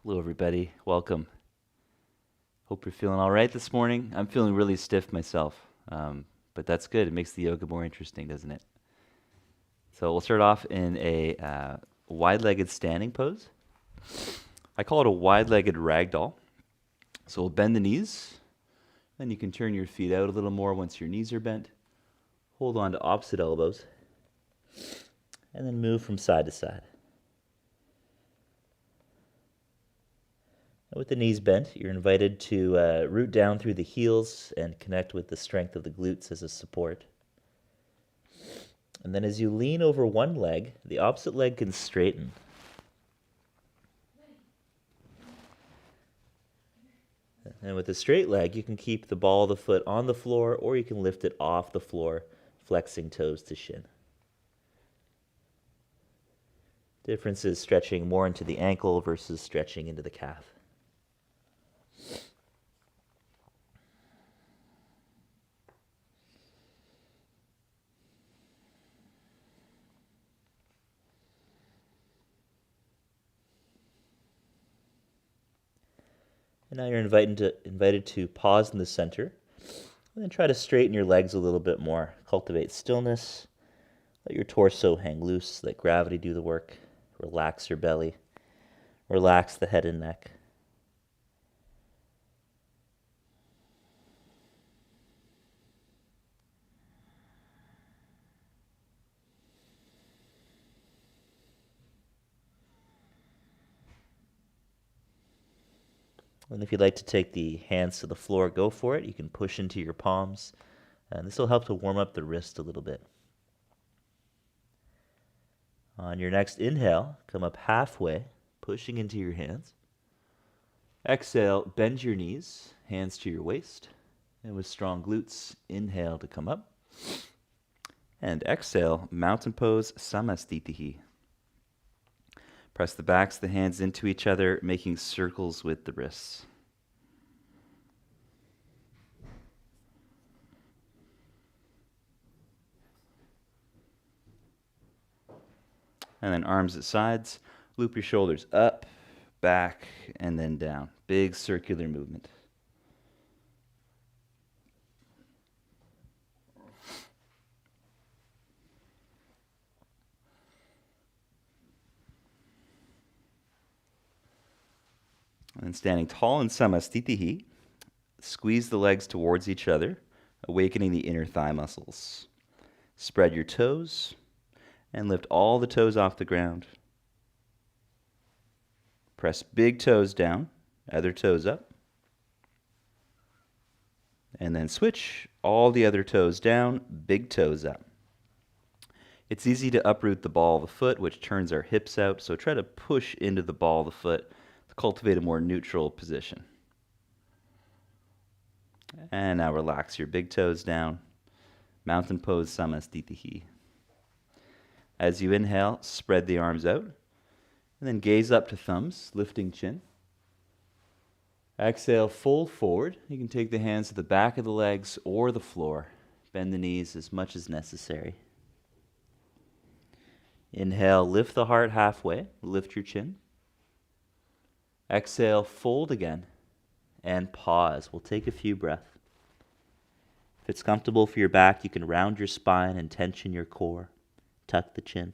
Hello, everybody. Welcome. Hope you're feeling all right this morning. I'm feeling really stiff myself, but that's good. It makes the yoga more interesting, doesn't it? So we'll start off in a wide-legged standing pose. I call it a wide-legged ragdoll. So we'll bend the knees, then you can turn your feet out a little more once your knees are bent. Hold on to opposite elbows, and then move from side to side. With the knees bent, you're invited to root down through the heels and connect with the strength of the glutes as a support. And then as you lean over one leg, the opposite leg can straighten. And with a straight leg, you can keep the ball of the foot on the floor, or you can lift it off the floor, flexing toes to shin. Difference is stretching more into the ankle versus stretching into the calf. And now you're invited to pause in the center, and then try to straighten your legs a little bit more. Cultivate stillness. Let your torso hang loose. Let gravity do the work. Relax your belly. Relax the head and neck. And if you'd like to take the hands to the floor, go for it. You can push into your palms, and this will help to warm up the wrist a little bit. On your next inhale, come up halfway, pushing into your hands. Exhale, bend your knees, hands to your waist, and with strong glutes, inhale to come up. And exhale, mountain pose, samastitihi. Press the backs of the hands into each other, making circles with the wrists. And then arms at sides. Loop your shoulders up, back, and then down. Big circular movement. And then standing tall in samastitihi, squeeze the legs towards each other, awakening the inner thigh muscles. Spread your toes and lift all the toes off the ground. Press big toes down, other toes up. And then switch all the other toes down, big toes up. It's easy to uproot the ball of the foot, which turns our hips out, so try to push into the ball of the foot to cultivate a more neutral position. And now relax your big toes down. Mountain pose samastitihi. As you inhale, spread the arms out, and then gaze up to thumbs, lifting chin. Exhale, fold forward. You can take the hands to the back of the legs or the floor. Bend the knees as much as necessary. Inhale, lift the heart halfway, lift your chin. Exhale, fold again, and pause. We'll take a few breaths. If it's comfortable for your back, you can round your spine and tension your core. Tuck the chin.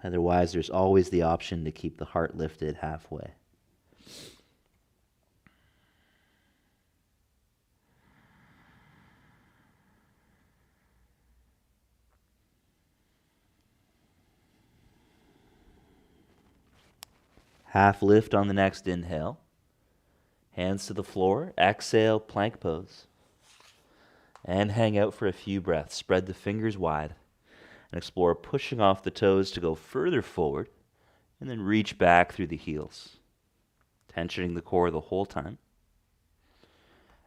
Otherwise, there's always the option to keep the heart lifted halfway. Half lift on the next inhale. Hands to the floor. Exhale, plank pose. And hang out for a few breaths. Spread the fingers wide and explore pushing off the toes to go further forward and then reach back through the heels, tensioning the core the whole time.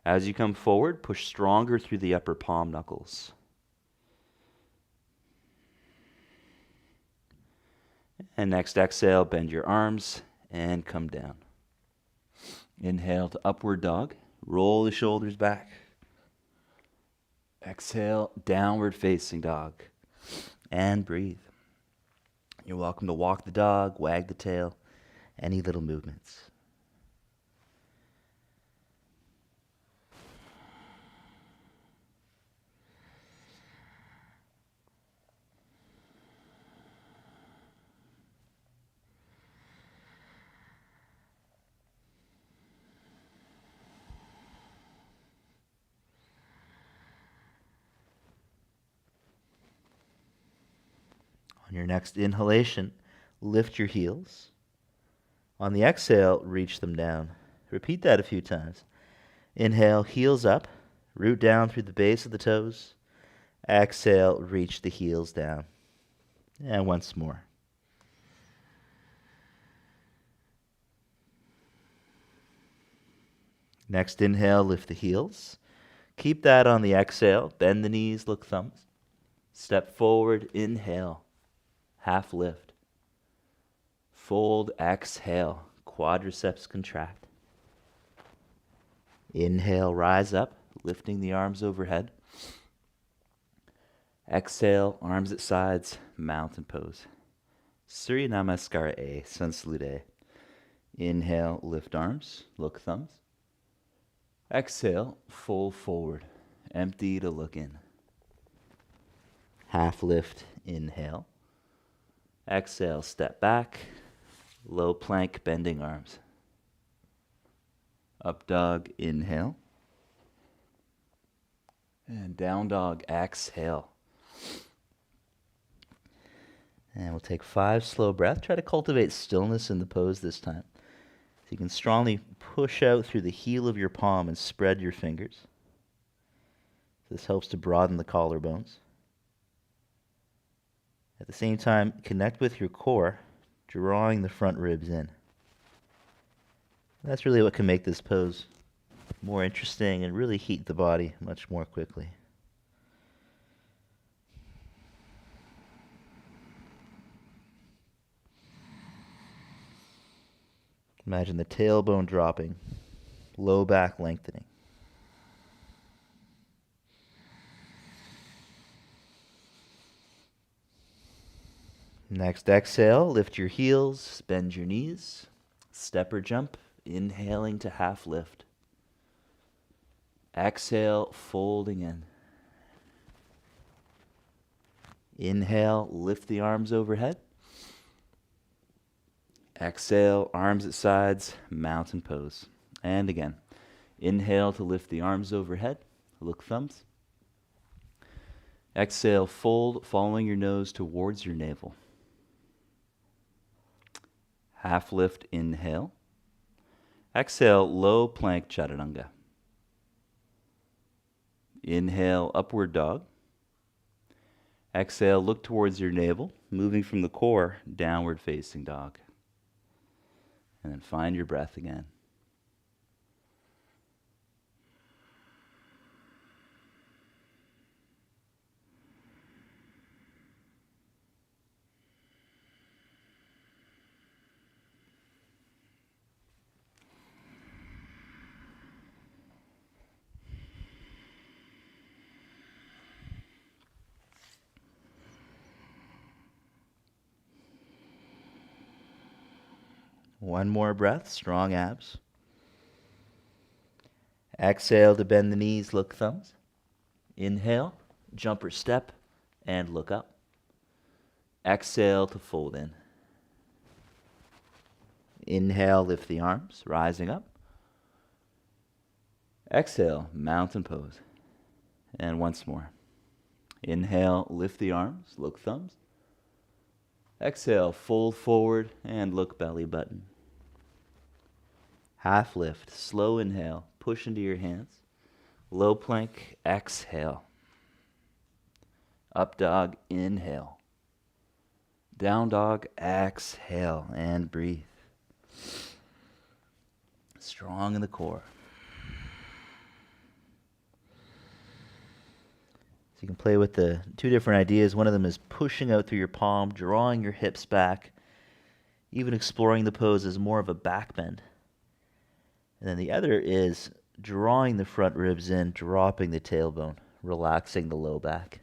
As you come forward, push stronger through the upper palm knuckles. And next exhale, bend your arms and come down. Inhale to upward dog. Roll the shoulders back. Exhale, downward facing dog. And breathe. You're welcome to walk the dog, wag the tail, any little movements. On your next inhalation, lift your heels. On the exhale, reach them down. Repeat that a few times. Inhale, heels up, root down through the base of the toes. Exhale, reach the heels down. And once more. Next inhale, lift the heels. Keep that on the exhale. Bend the knees, look thumbs. Step forward, inhale. Half lift. Fold, exhale. Quadriceps contract. Inhale, rise up, lifting the arms overhead. Exhale, arms at sides, mountain pose. Surya Namaskara A, Sun Salute A. Inhale, lift arms, look thumbs. Exhale, fold forward, empty to look in. Half lift, inhale. Exhale, step back, low plank, bending arms. Up dog, inhale. And down dog, exhale. And we'll take 5 slow breaths. Try to cultivate stillness in the pose this time. So you can strongly push out through the heel of your palm and spread your fingers. This helps to broaden the collarbones. At the same time, connect with your core, drawing the front ribs in. That's really what can make this pose more interesting and really heat the body much more quickly. Imagine the tailbone dropping, low back lengthening. Next exhale, lift your heels, bend your knees, step or jump, inhaling to half lift. Exhale, folding in. Inhale, lift the arms overhead. Exhale, arms at sides, mountain pose. And again, inhale to lift the arms overhead, look thumbs. Exhale, fold, following your nose towards your navel. Half lift, inhale. Exhale, low plank chaturanga. Inhale, upward dog. Exhale, look towards your navel, moving from the core, downward facing dog. And then find your breath again. One more breath, strong abs. Exhale to bend the knees, look thumbs. Inhale, jump or step, and look up. Exhale to fold in. Inhale, lift the arms, rising up. Exhale, mountain pose. And once more. Inhale, lift the arms, look thumbs. Exhale, fold forward and look belly button. Half lift, slow inhale, push into your hands. Low plank, exhale. Up dog, inhale. Down dog, exhale, and breathe. Strong in the core. So you can play with the 2 different ideas. One of them is pushing out through your palm, drawing your hips back, even exploring the pose as more of a back bend. And then the other is drawing the front ribs in, dropping the tailbone, relaxing the low back.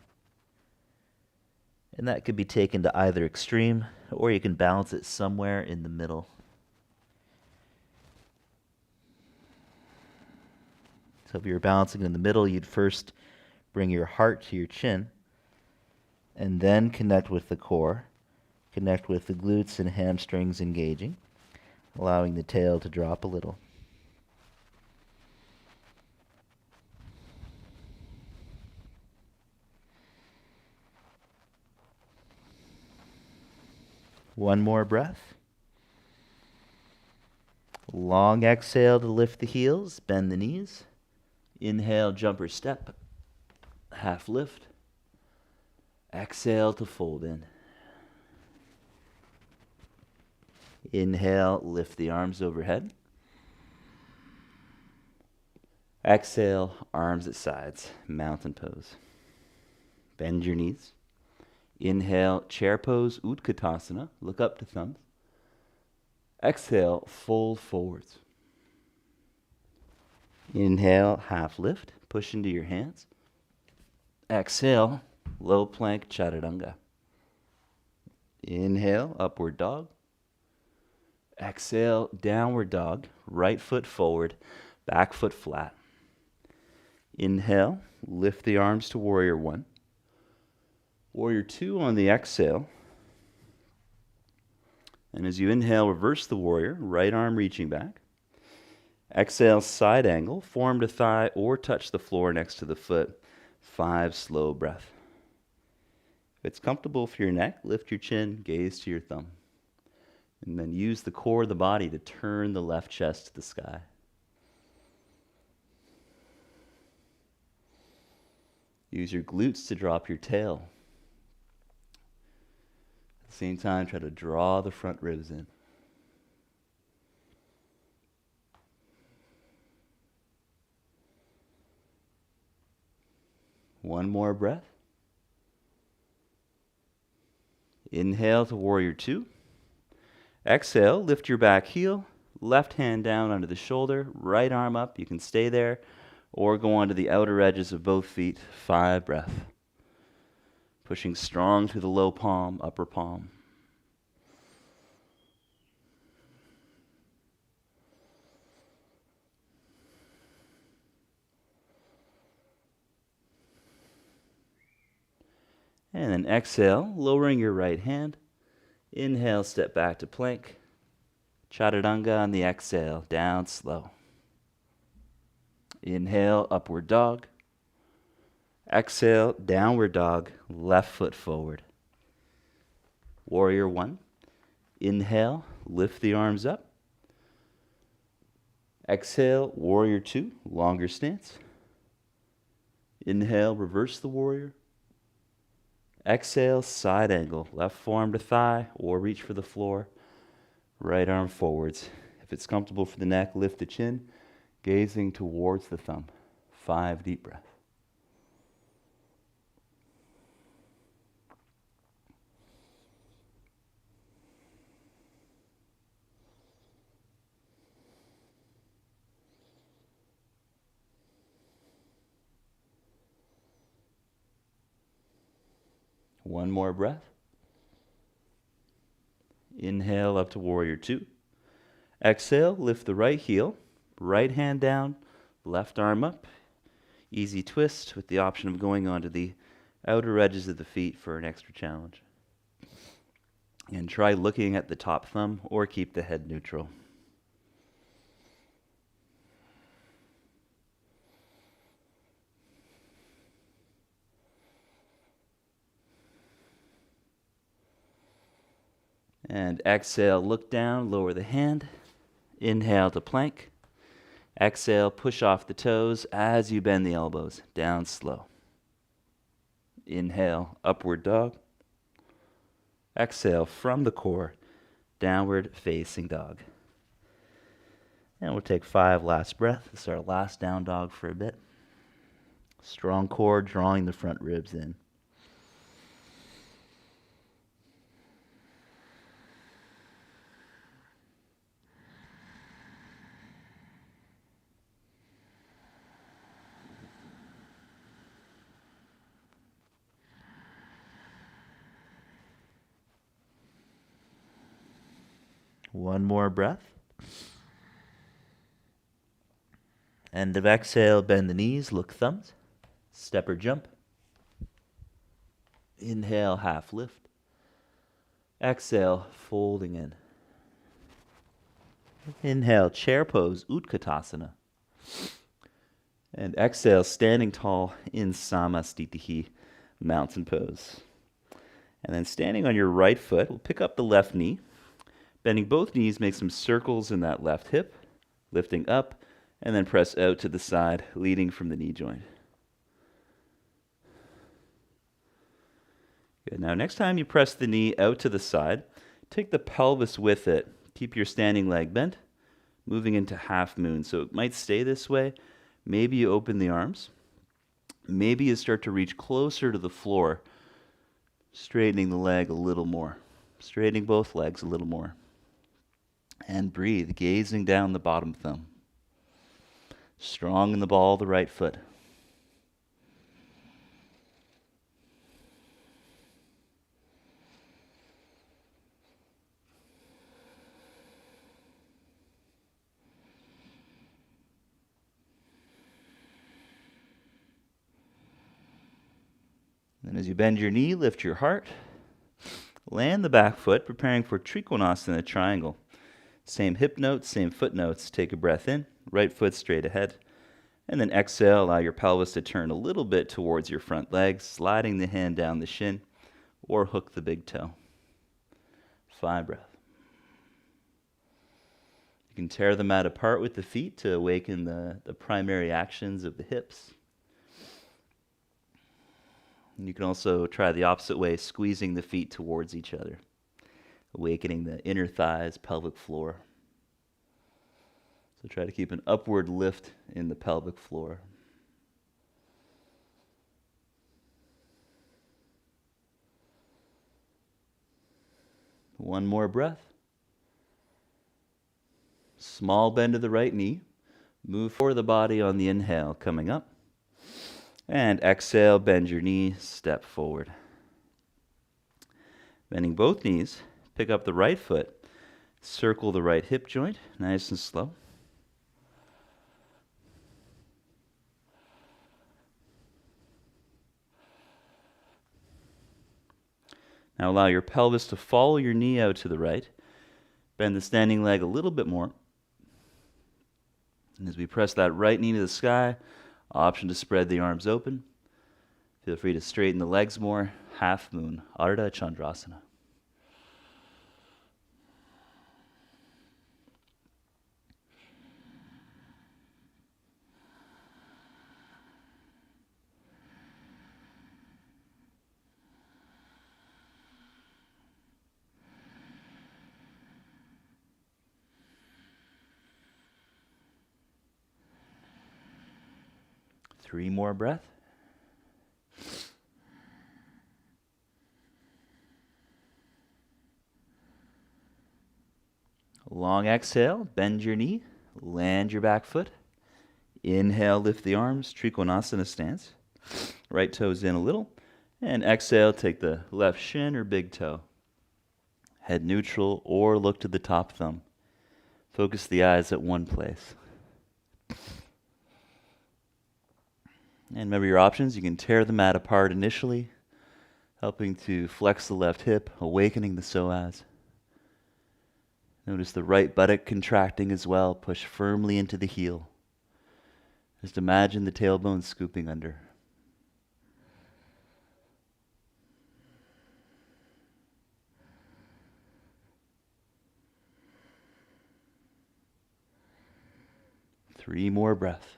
And that could be taken to either extreme, or you can balance it somewhere in the middle. So if you're balancing in the middle, you'd first bring your heart to your chin, and then connect with the core, connect with the glutes and hamstrings engaging, allowing the tail to drop a little. One more breath. Long exhale to lift the heels, bend the knees. Inhale, jumper step, half lift. Exhale to fold in. Inhale, lift the arms overhead. Exhale, arms at sides, mountain pose. Bend your knees. Inhale, chair pose, Utkatasana, look up to thumbs. Exhale, fold forwards. Inhale, half lift, push into your hands. Exhale, low plank, chaturanga. Inhale, upward dog. Exhale, downward dog, right foot forward, back foot flat. Inhale, lift the arms to warrior one. Warrior two on the exhale. And as you inhale, reverse the warrior, right arm reaching back. Exhale, side angle, form to thigh or touch the floor next to the foot. 5 slow breath. If it's comfortable for your neck, lift your chin, gaze to your thumb. And then use the core of the body to turn the left chest to the sky. Use your glutes to drop your tail. At the same time, try to draw the front ribs in. One more breath. Inhale to warrior two. Exhale, lift your back heel, left hand down under the shoulder, right arm up. You can stay there or go onto the outer edges of both feet. 5 breaths. Pushing strong through the low palm, upper palm. And then exhale, lowering your right hand. Inhale, step back to plank. Chaturanga on the exhale, down slow. Inhale, upward dog. Exhale, downward dog, left foot forward. Warrior one. Inhale, lift the arms up. Exhale, warrior two, longer stance. Inhale, reverse the warrior. Exhale, side angle, left forearm to thigh or reach for the floor. Right arm forwards. If it's comfortable for the neck, lift the chin, gazing towards the thumb. 5 deep breaths. One more breath. Inhale up to warrior two. Exhale, lift the right heel, right hand down, left arm up. Easy twist with the option of going onto the outer edges of the feet for an extra challenge. And try looking at the top thumb or keep the head neutral. And exhale, look down, lower the hand. Inhale to plank. Exhale, push off the toes as you bend the elbows, down slow. Inhale, upward dog. Exhale from the core, downward facing dog. And we'll take 5 last breaths. This is our last down dog for a bit. Strong core, drawing the front ribs in. One more breath. End of exhale, bend the knees, look thumbs. Step or jump. Inhale, half lift. Exhale, folding in. Inhale, chair pose, Utkatasana. And exhale, standing tall in Samastitihi, mountain pose. And then standing on your right foot, we'll pick up the left knee. Bending both knees, make some circles in that left hip, lifting up, and then press out to the side, leading from the knee joint. Good. Now, next time you press the knee out to the side, take the pelvis with it. Keep your standing leg bent, moving into half moon. So it might stay this way. Maybe you open the arms. Maybe you start to reach closer to the floor, straightening the leg a little more, straightening both legs a little more. And breathe, gazing down the bottom thumb. Strong in the ball of the right foot. Then as you bend your knee, lift your heart. Land the back foot, preparing for Trikonasana triangle. Same hip notes, same foot notes. Take a breath in, right foot straight ahead. And then exhale, allow your pelvis to turn a little bit towards your front leg, sliding the hand down the shin, or hook the big toe. 5 breaths. You can tear the mat apart with the feet to awaken the primary actions of the hips. And you can also try the opposite way, squeezing the feet towards each other, awakening the inner thighs, pelvic floor. So try to keep an upward lift in the pelvic floor. One more breath. Small bend of the right knee. Move forward the body on the inhale, coming up. And exhale, bend your knee, step forward. Bending both knees, pick up the right foot, circle the right hip joint, nice and slow. Now allow your pelvis to follow your knee out to the right. Bend the standing leg a little bit more. And as we press that right knee to the sky, option to spread the arms open. Feel free to straighten the legs more. Half moon, Ardha Chandrasana. Three more breaths. Long exhale, bend your knee, land your back foot. Inhale, lift the arms, Trikonasana stance. Right toes in a little. And exhale, take the left shin or big toe. Head neutral or look to the top thumb. Focus the eyes at one place. And remember your options. You can tear the mat apart initially, helping to flex the left hip, awakening the psoas. Notice the right buttock contracting as well. Push firmly into the heel. Just imagine the tailbone scooping under. Three more breaths.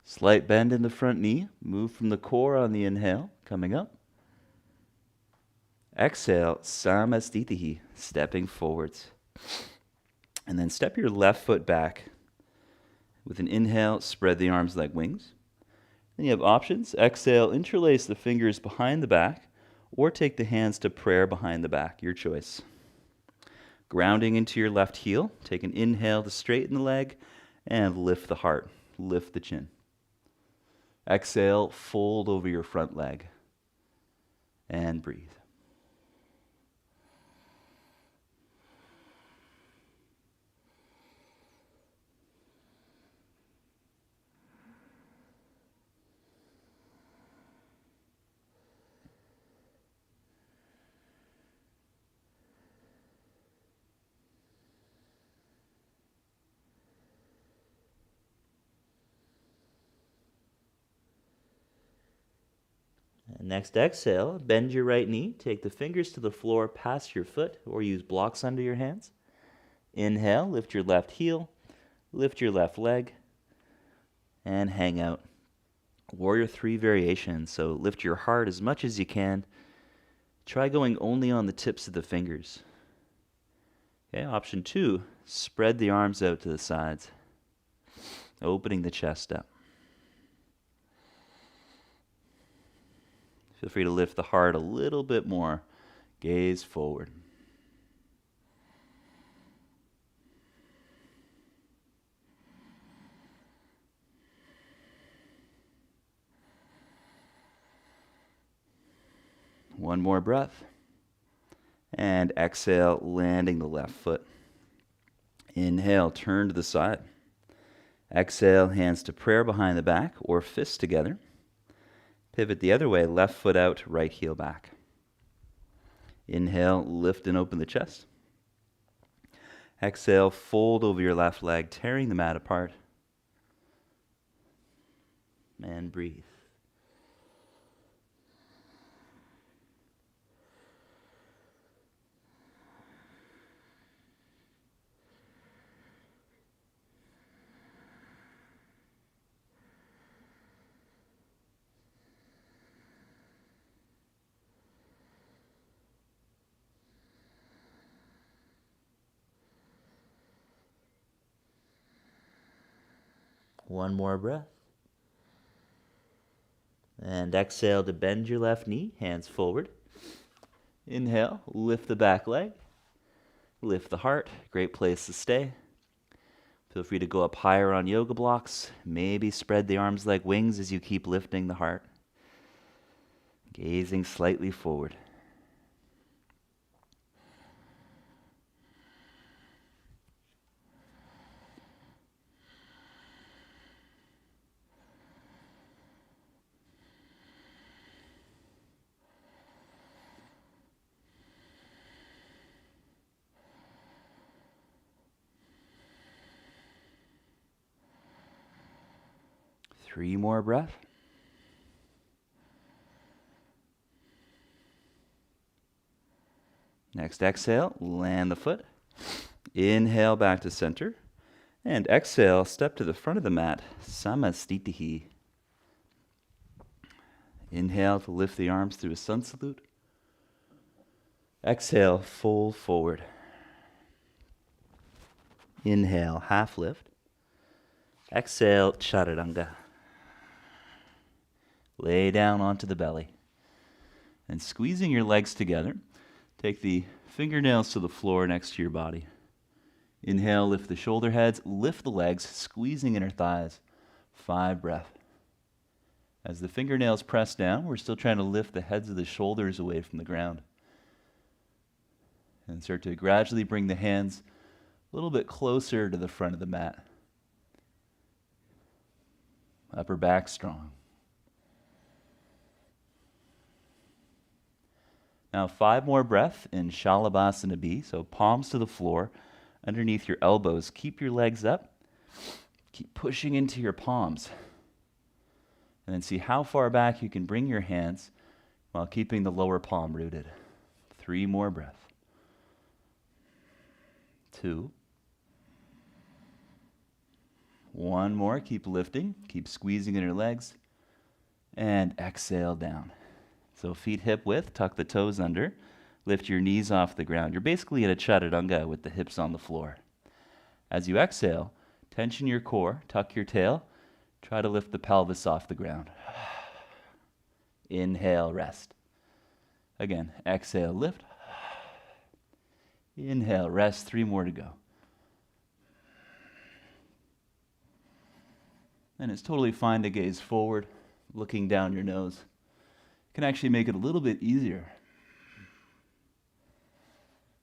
Slight bend in the front knee. Move from the core on the inhale, coming up. Exhale, Samastitihi, stepping forwards. And then step your left foot back. With an inhale, spread the arms like wings. Then you have options. Exhale, interlace the fingers behind the back, or take the hands to prayer behind the back, your choice. Grounding into your left heel, take an inhale to straighten the leg and lift the heart. lift the chin. Exhale, fold over your front leg. And breathe. And next exhale, bend your right knee, take the fingers to the floor past your foot, or use blocks under your hands. Inhale, lift your left heel, lift your left leg, and hang out. Warrior 3 variation, so lift your heart as much as you can. Try going only on the tips of the fingers. Okay, option 2, spread the arms out to the sides, opening the chest up. Feel free to lift the heart a little bit more. Gaze forward. One more breath. And exhale, landing the left foot. Inhale, turn to the side. Exhale, hands to prayer behind the back or fists together. Pivot the other way, left foot out, right heel back. Inhale, lift and open the chest. Exhale, fold over your left leg, tearing the mat apart. And breathe. One more breath. And exhale to bend your left knee, hands forward. Inhale, lift the back leg. Lift the heart, great place to stay. Feel free to go up higher on yoga blocks. Maybe spread the arms like wings as you keep lifting the heart. Gazing slightly forward. Three more breaths. Next exhale, land the foot. Inhale back to center. And exhale, step to the front of the mat, Samastitihi. Inhale to lift the arms through a sun salute. Exhale, fold forward. Inhale, half lift. Exhale, chaturanga. Lay down onto the belly. And squeezing your legs together, take the fingernails to the floor next to your body. Inhale, lift the shoulder heads, lift the legs, squeezing inner thighs. 5 breaths. As the fingernails press down, we're still trying to lift the heads of the shoulders away from the ground. And start to gradually bring the hands a little bit closer to the front of the mat. Upper back strong. Now 5 more breaths in Shalabhasana B, so palms to the floor, underneath your elbows. Keep your legs up. Keep pushing into your palms. And then see how far back you can bring your hands while keeping the lower palm rooted. 3 more breaths. 2. 1 more, keep lifting, keep squeezing in your legs. And exhale down. So feet hip width, tuck the toes under, lift your knees off the ground. You're basically in a chaturanga with the hips on the floor. As you exhale, tension your core, tuck your tail, try to lift the pelvis off the ground. Inhale, rest. Again, exhale, lift. Inhale, rest. 3 more to go. And it's totally fine to gaze forward, looking down your nose. It can actually make it a little bit easier.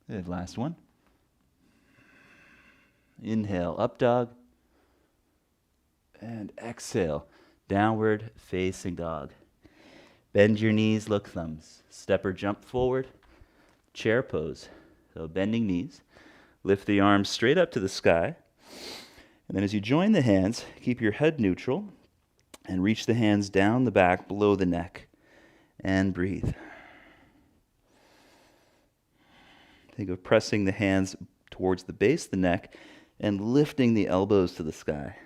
Good, last one. Inhale, up dog. And exhale, downward facing dog. Bend your knees, look thumbs. Step or jump forward. Chair pose. So bending knees. Lift the arms straight up to the sky. And then as you join the hands, keep your head neutral and reach the hands down the back below the neck. And breathe. Think of pressing the hands towards the base of the neck and lifting the elbows to the sky.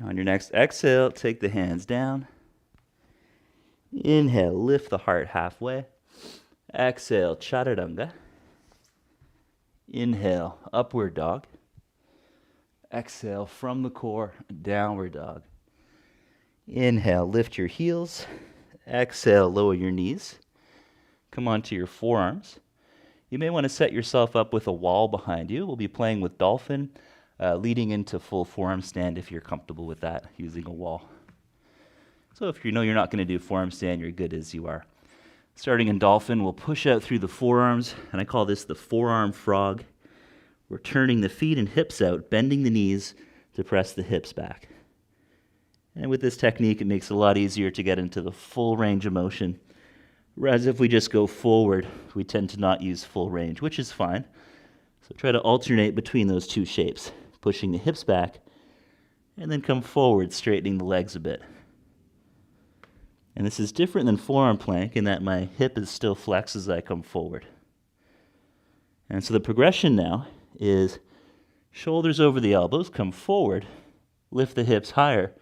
On your next exhale, take the hands down. Inhale, lift the heart halfway. Exhale, chaturanga. Inhale, upward dog. Exhale, from the core, downward dog. Inhale, lift your heels. Exhale, lower your knees. Come onto your forearms. You may want to set yourself up with a wall behind you. We'll be playing with dolphin, leading into full forearm stand if you're comfortable with that, using a wall. So if you know you're not going to do forearm stand, you're good as you are. Starting in dolphin, we'll push out through the forearms, and I call this the forearm frog. We're turning the feet and hips out, bending the knees to press the hips back. And with this technique, it makes it a lot easier to get into the full range of motion. Whereas if we just go forward, we tend to not use full range, which is fine. So try to alternate between those two shapes, pushing the hips back, and then come forward, straightening the legs a bit. And this is different than forearm plank in that my hip is still flexed as I come forward. And so the progression now is shoulders over the elbows, come forward, lift the hips higher,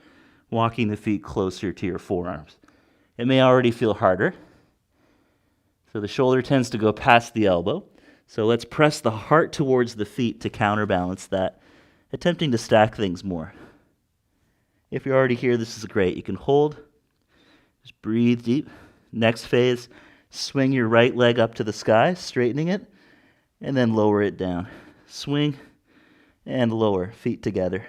walking the feet closer to your forearms. It may already feel harder. So the shoulder tends to go past the elbow. So let's press the heart towards the feet to counterbalance that, attempting to stack things more. If you're already here, this is great. You can hold, just breathe deep. Next phase, swing your right leg up to the sky, straightening it, and then lower it down. Swing and lower, feet together.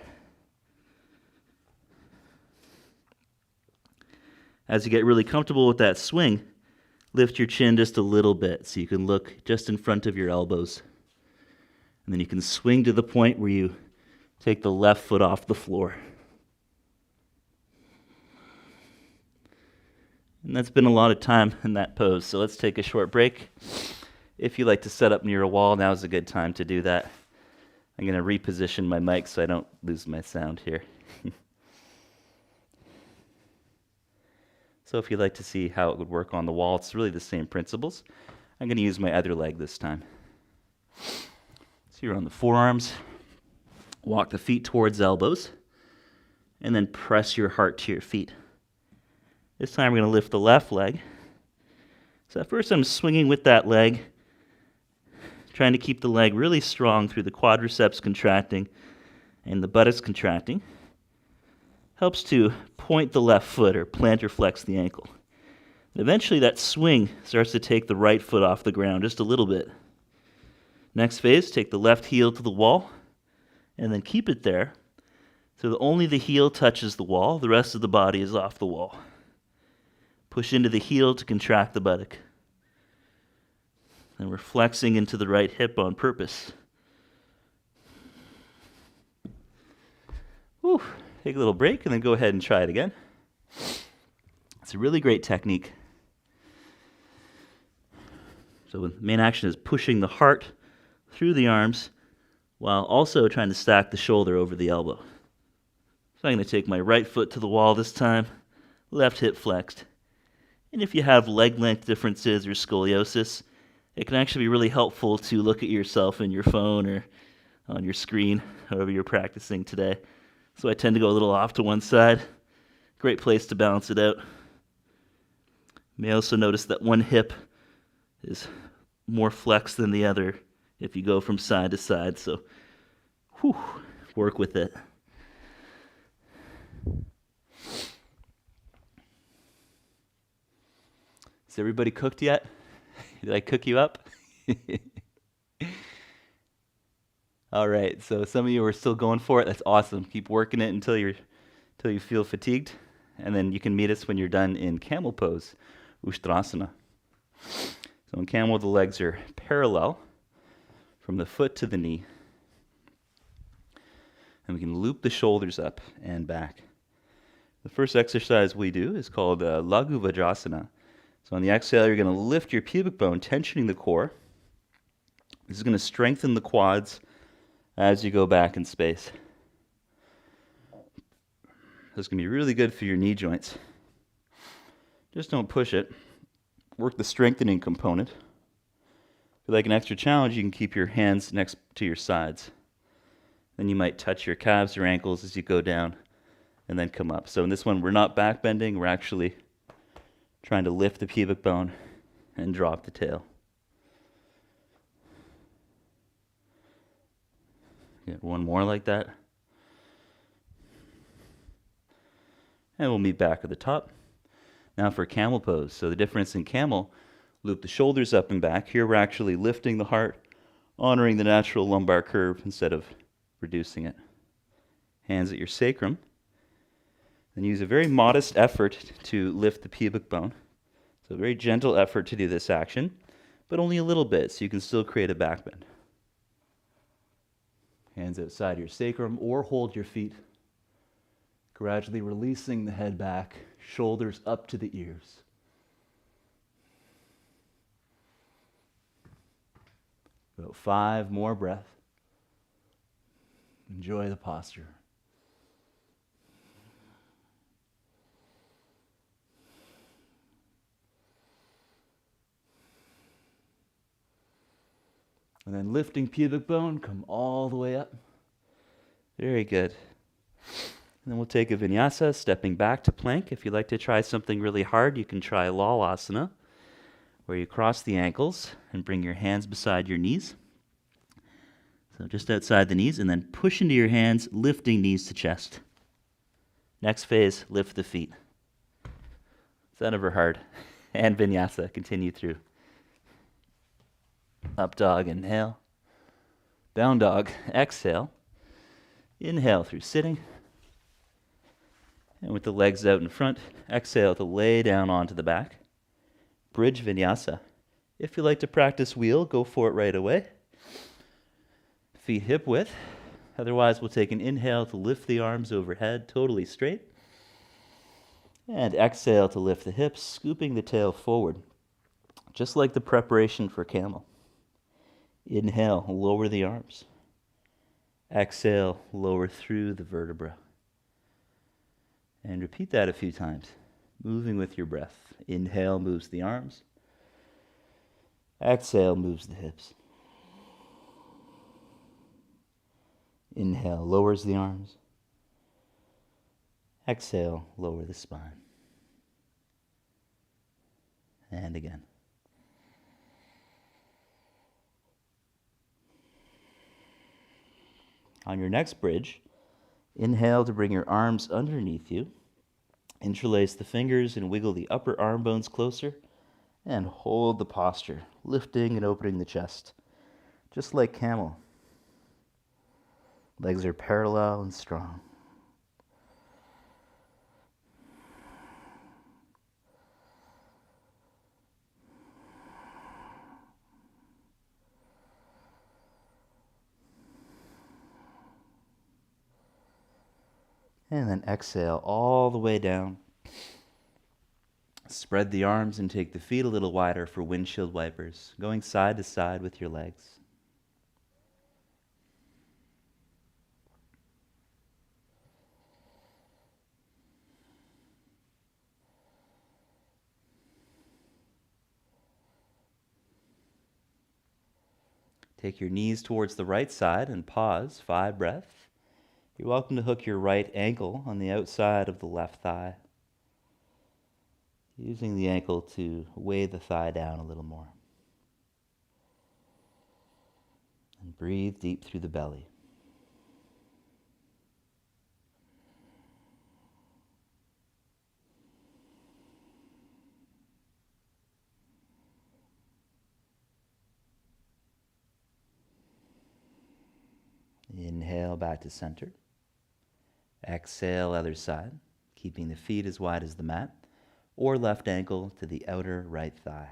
As you get really comfortable with that swing, lift your chin just a little bit so you can look just in front of your elbows. And then you can swing to the point where you take the left foot off the floor. And that's been a lot of time in that pose, so let's take a short break. If you like to set up near a wall, now is a good time to do that. I'm going to reposition my mic so I don't lose my sound here. So if you'd like to see how it would work on the wall, it's really the same principles. I'm going to use my other leg this time. So you're on the forearms. Walk the feet towards elbows. And then press your heart to your feet. This time we're going to lift the left leg. So at first I'm swinging with that leg, trying to keep the leg really strong through the quadriceps contracting and the buttocks contracting. Helps to point the left foot or plant or flex the ankle. And eventually that swing starts to take the right foot off the ground just a little bit. Next phase, take the left heel to the wall and then keep it there so that only the heel touches the wall, the rest of the body is off the wall. Push into the heel to contract the buttock. And we're flexing into the right hip on purpose. Whew. Take a little break and then go ahead and try it again. It's a really great technique. So the main action is pushing the heart through the arms while also trying to stack the shoulder over the elbow. So I'm going to take my right foot to the wall this time, left hip flexed. And if you have leg length differences or scoliosis, it can actually be really helpful to look at yourself in your phone or on your screen, however you're practicing today. So I tend to go a little off to one side. Great place to balance it out. You may also notice that one hip is more flexed than the other if you go from side to side. So work with it. Is everybody cooked yet? Did I cook you up? All right, so some of you are still going for it. That's awesome. Keep working it until you feel fatigued, and then you can meet us when you're done in camel pose, Ustrasana. So in camel, the legs are parallel from the foot to the knee, and we can loop the shoulders up and back. The first exercise we do is called Laghu Vajrasana. So on the exhale, you're going to lift your pubic bone, tensioning the core. This is going to strengthen the quads as you go back in space. This is going to be really good for your knee joints. Just don't push it. Work the strengthening component. If you like an extra challenge, you can keep your hands next to your sides. Then you might touch your calves or ankles as you go down and then come up. So in this one, we're not back bending. We're actually trying to lift the pubic bone and drop the tail. Get one more like that. And we'll meet back at the top. Now for camel pose. So the difference in camel, loop the shoulders up and back. Here we're actually lifting the heart, honoring the natural lumbar curve instead of reducing it. Hands at your sacrum. And use a very modest effort to lift the pubic bone. So a very gentle effort to do this action, but only a little bit, so you can still create a back bend. Hands outside your sacrum, or hold your feet. Gradually releasing the head back, shoulders up to the ears. About 5 more breaths. Enjoy the posture. And then lifting pubic bone, come all the way up. Very good. And then we'll take a vinyasa, stepping back to plank. If you'd like to try something really hard, you can try lalasana, where you cross the ankles and bring your hands beside your knees. So just outside the knees, and then push into your hands, lifting knees to chest. Next phase, lift the feet. Is that ever hard? And vinyasa, continue through. Up dog, inhale. Down dog, exhale. Inhale through sitting. And with the legs out in front, exhale to lay down onto the back. Bridge vinyasa. If you like to practice wheel, go for it right away. Feet hip width. Otherwise, we'll take an inhale to lift the arms overhead, totally straight. And exhale to lift the hips, scooping the tail forward. Just like the preparation for camel. Inhale, lower the arms. Exhale, lower through the vertebra. And repeat that a few times, moving with your breath. Inhale moves the arms. Exhale moves the hips. Inhale lowers the arms. Exhale, lower the spine. And again. On your next bridge, inhale to bring your arms underneath you. Interlace the fingers and wiggle the upper arm bones closer. And hold the posture, lifting and opening the chest. Just like camel. Legs are parallel and strong. And then exhale all the way down. Spread the arms and take the feet a little wider for windshield wipers, going side to side with your legs. Take your knees towards the right side and pause, 5 breaths. You're welcome to hook your right ankle on the outside of the left thigh, using the ankle to weigh the thigh down a little more. And breathe deep through the belly. Inhale back to center. Exhale, other side, keeping the feet as wide as the mat, or left ankle to the outer right thigh.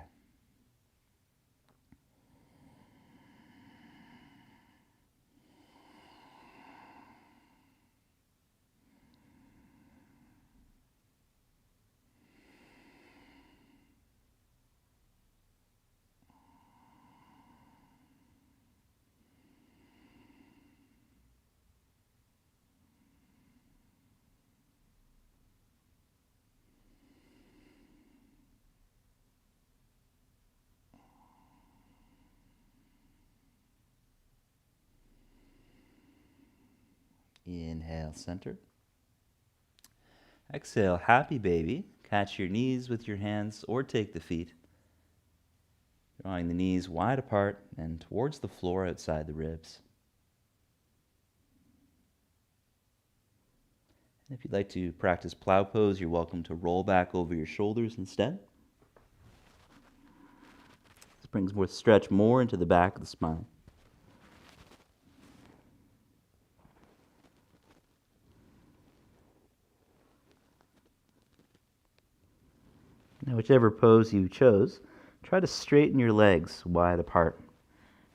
Inhale, center. Exhale, happy baby. Catch your knees with your hands or take the feet, drawing the knees wide apart and towards the floor outside the ribs. And if you'd like to practice plow pose, you're welcome to roll back over your shoulders instead. This brings more stretch more into the back of the spine. Now, whichever pose you chose, try to straighten your legs wide apart.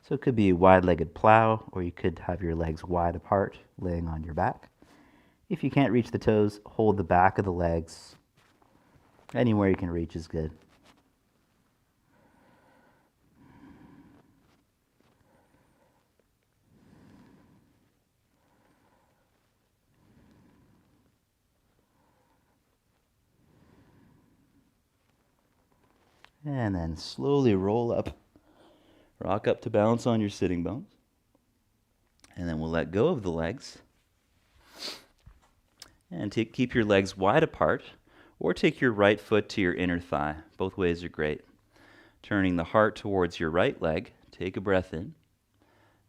So it could be a wide-legged plow, or you could have your legs wide apart, laying on your back. If you can't reach the toes, hold the back of the legs. Anywhere you can reach is good. And then slowly roll up. Rock up to balance on your sitting bones. And then we'll let go of the legs. And keep your legs wide apart, or take your right foot to your inner thigh. Both ways are great. Turning the heart towards your right leg, take a breath in.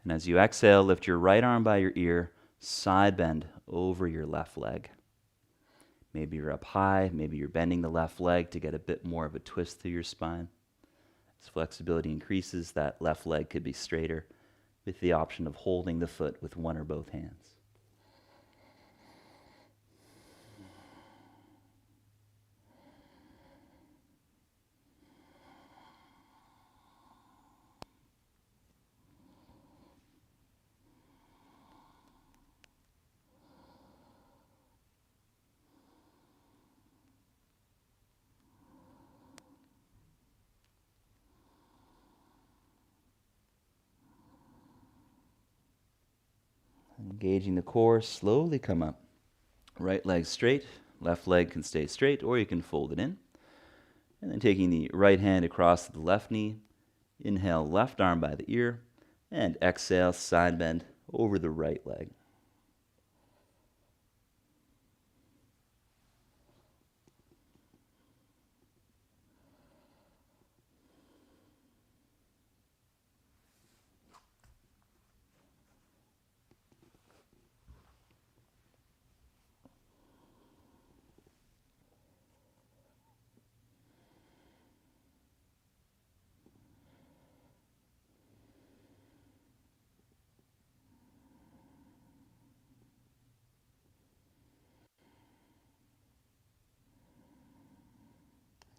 And as you exhale, lift your right arm by your ear, side bend over your left leg. Maybe you're up high, maybe you're bending the left leg to get a bit more of a twist through your spine. As flexibility increases, that left leg could be straighter, with the option of holding the foot with one or both hands. Engaging the core, slowly come up. Right leg straight, left leg can stay straight, or you can fold it in. And then taking the right hand across the left knee, inhale, left arm by the ear, and exhale, side bend over the right leg.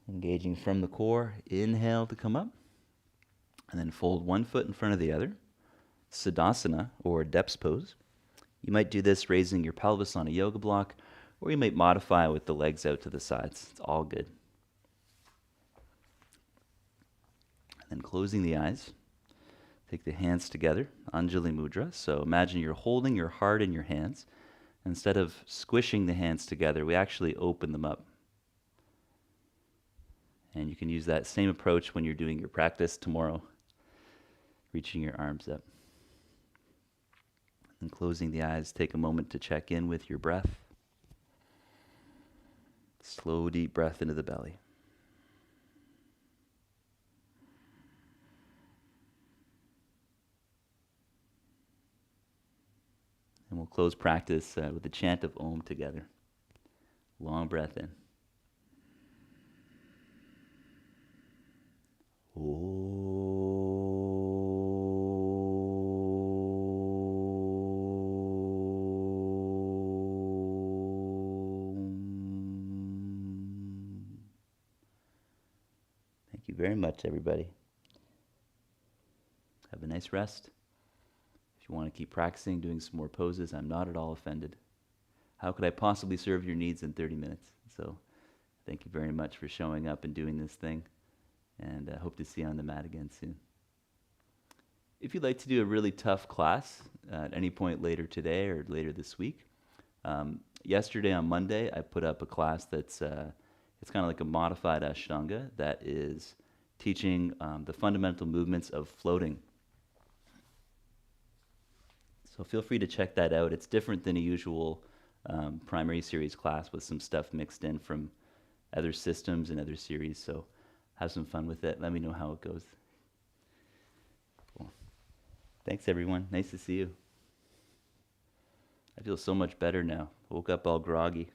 Engaging from the core, inhale to come up, and then fold one foot in front of the other. Siddhasana, or depths pose. You might do this raising your pelvis on a yoga block, or you might modify with the legs out to the sides. It's all good. And then closing the eyes, take the hands together, Anjali Mudra. So imagine you're holding your heart in your hands. Instead of squishing the hands together, we actually open them up. And you can use that same approach when you're doing your practice tomorrow, reaching your arms up. And closing the eyes, take a moment to check in with your breath. Slow, deep breath into the belly. And we'll close practice with a chant of Om together. Long breath in. Om. very much, everybody. Have a nice rest. If you want to keep practicing, doing some more poses, I'm not at all offended. How could I possibly serve your needs in 30 minutes? So thank you very much for showing up and doing this thing, and I hope to see you on the mat again soon. If you'd like to do a really tough class at any point later today or later this week, yesterday on Monday, I put up a class that's it's kind of like a modified Ashtanga that is teaching the fundamental movements of floating. So feel free to check that out. It's different than a usual primary series class with some stuff mixed in from other systems and other series. So have some fun with it. Let me know how it goes. Cool. Thanks, everyone. Nice to see you. I feel so much better now. Woke up all groggy.